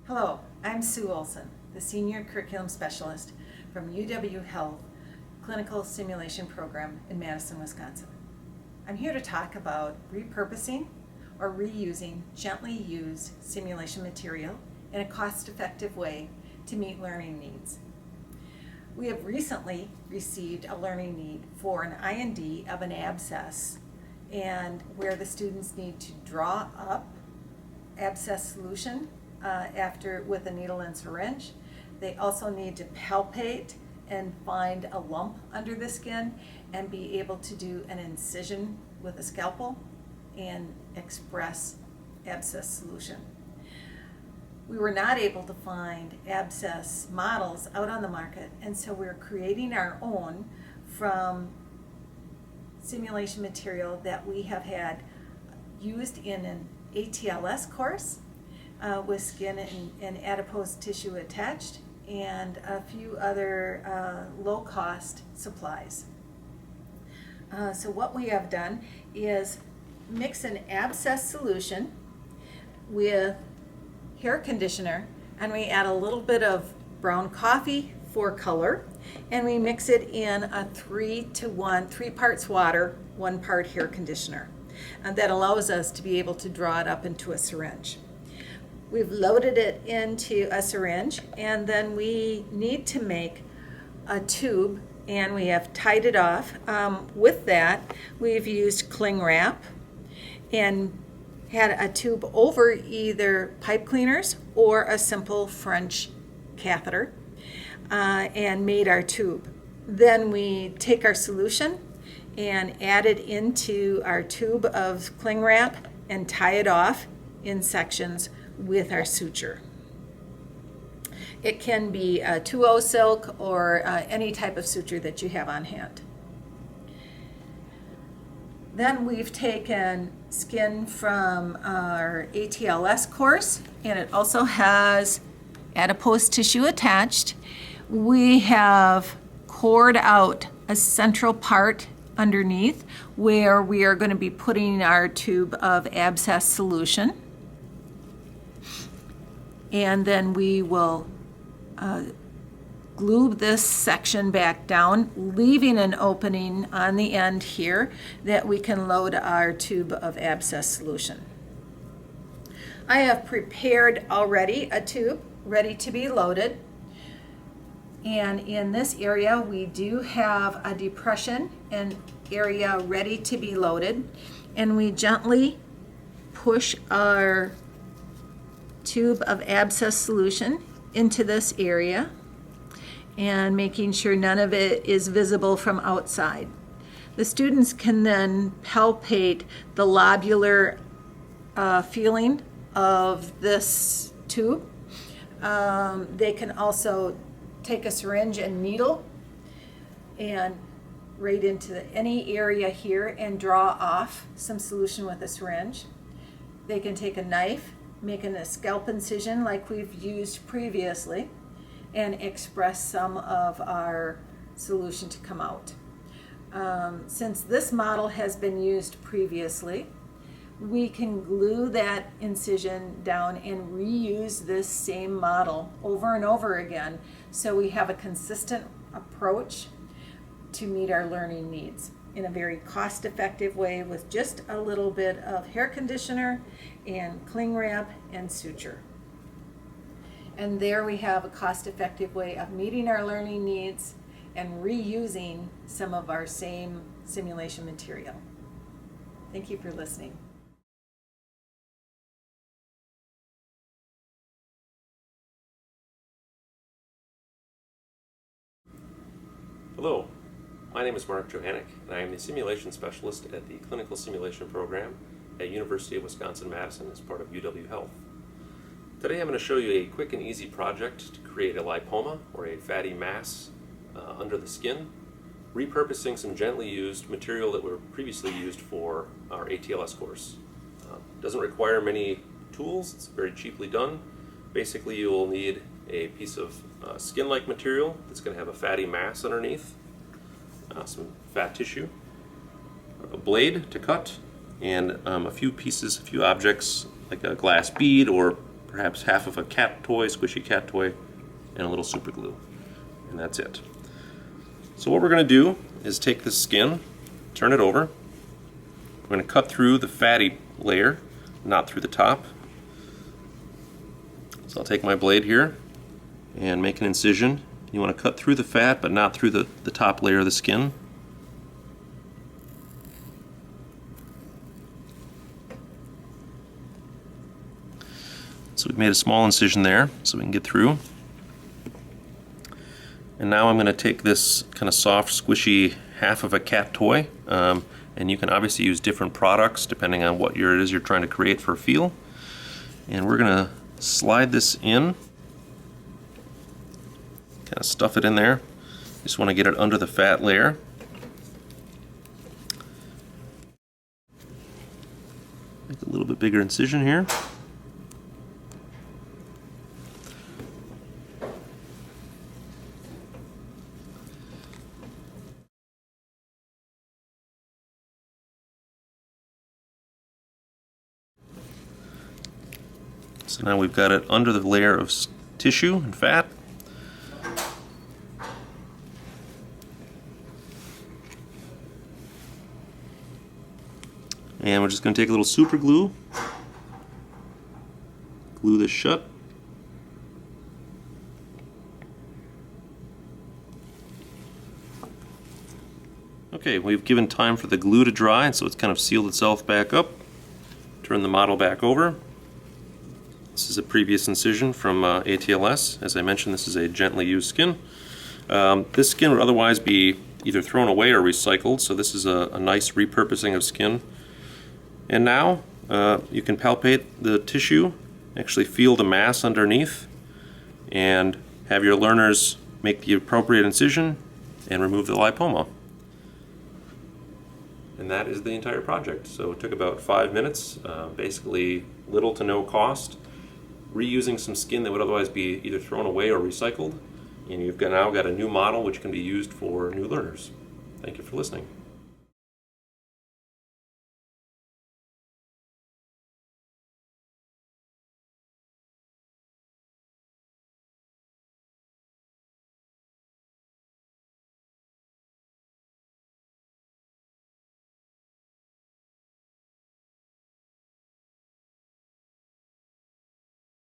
Hello, I'm Sue Olson, the Senior Curriculum Specialist from UW Health Clinical Simulation Program in Madison, Wisconsin. I'm here to talk about repurposing or reusing gently used simulation material in a cost-effective way to meet learning needs. We have recently received a learning need for an IND of an abscess, and where the students need to draw up abscess solution with a needle and syringe. They also need to palpate and find a lump under the skin and be able to do an incision with a scalpel and express abscess solution. We were not able to find abscess models out on the market, and so we're creating our own from simulation material that we have had used in an ATLS course with skin and adipose tissue attached, and a few other low-cost supplies. So what we have done is mix an abscess solution with hair conditioner, and we add a little bit of brown coffee for color, and we mix it in a 3-to-1, 3 parts water, 1 part hair conditioner. And that allows us to be able to draw it up into a syringe. We've loaded it into a syringe, and then we need to make a tube, and we have tied it off. With that, we've used cling wrap and had a tube over either pipe cleaners or a simple French catheter, and made our tube. Then we take our solution and add it into our tube of cling wrap and tie it off in sections with our suture. It can be a 2-0 silk or any type of suture that you have on hand. Then we've taken skin from our ATLS course, and it also has adipose tissue attached. We have cored out a central part underneath where we are going to be putting our tube of abscess solution. And then we will glue this section back down, leaving an opening on the end here that we can load our tube of abscess solution. I have prepared already a tube ready to be loaded. And in this area, we do have a depression and area ready to be loaded. And we gently push our tube of abscess solution into this area, and making sure none of it is visible from outside. The students can then palpate the lobular feeling of this tube. They can also take a syringe and needle and right into any area here and draw off some solution with a syringe. They can take a knife, making a scalp incision like we've used previously, and express some of our solution to come out. Since this model has been used previously, we can glue that incision down and reuse this same model over and over again, so we have a consistent approach to meet our learning needs in a very cost-effective way with just a little bit of hair conditioner and cling wrap and suture. And there we have a cost-effective way of meeting our learning needs and reusing some of our same simulation material. Thank you for listening. Hello, my name is Mark Johannick, and I am the Simulation Specialist at the Clinical Simulation Program at University of Wisconsin-Madison as part of UW Health. Today I'm going to show you a quick and easy project to create a lipoma, or a fatty mass under the skin, repurposing some gently used material that were previously used for our ATLS course. It doesn't require many tools, it's very cheaply done. Basically you will need a piece of skin-like material that's going to have a fatty mass underneath, some fat tissue, a blade to cut, and a few objects like a glass bead or perhaps half of a cat toy, squishy cat toy, and a little super glue. And that's it. So what we're going to do is take this skin, turn it over. We're going to cut through the fatty layer, not through the top. So I'll take my blade here and make an incision. You want to cut through the fat, but not through the top layer of the skin. So we've made a small incision there so we can get through. And now I'm going to take this kind of soft, squishy half of a cat toy, and you can obviously use different products depending on what it is you're trying to create for a feel. And we're going to slide this in, kind of stuff it in there. Just want to get it under the fat layer. Make a little bit bigger incision here. So now we've got it under the layer of tissue and fat. And we're just going to take a little super glue, glue this shut. Okay, we've given time for the glue to dry, so it's kind of sealed itself back up. Turn the model back over. This is a previous incision from ATLS. As I mentioned, this is a gently used skin. This skin would otherwise be either thrown away or recycled, so this is a nice repurposing of skin. And now you can palpate the tissue, actually feel the mass underneath, and have your learners make the appropriate incision and remove the lipoma. And that is the entire project. So it took about 5 minutes, basically little to no cost, reusing some skin that would otherwise be either thrown away or recycled, and you've now got a new model which can be used for new learners. Thank you for listening.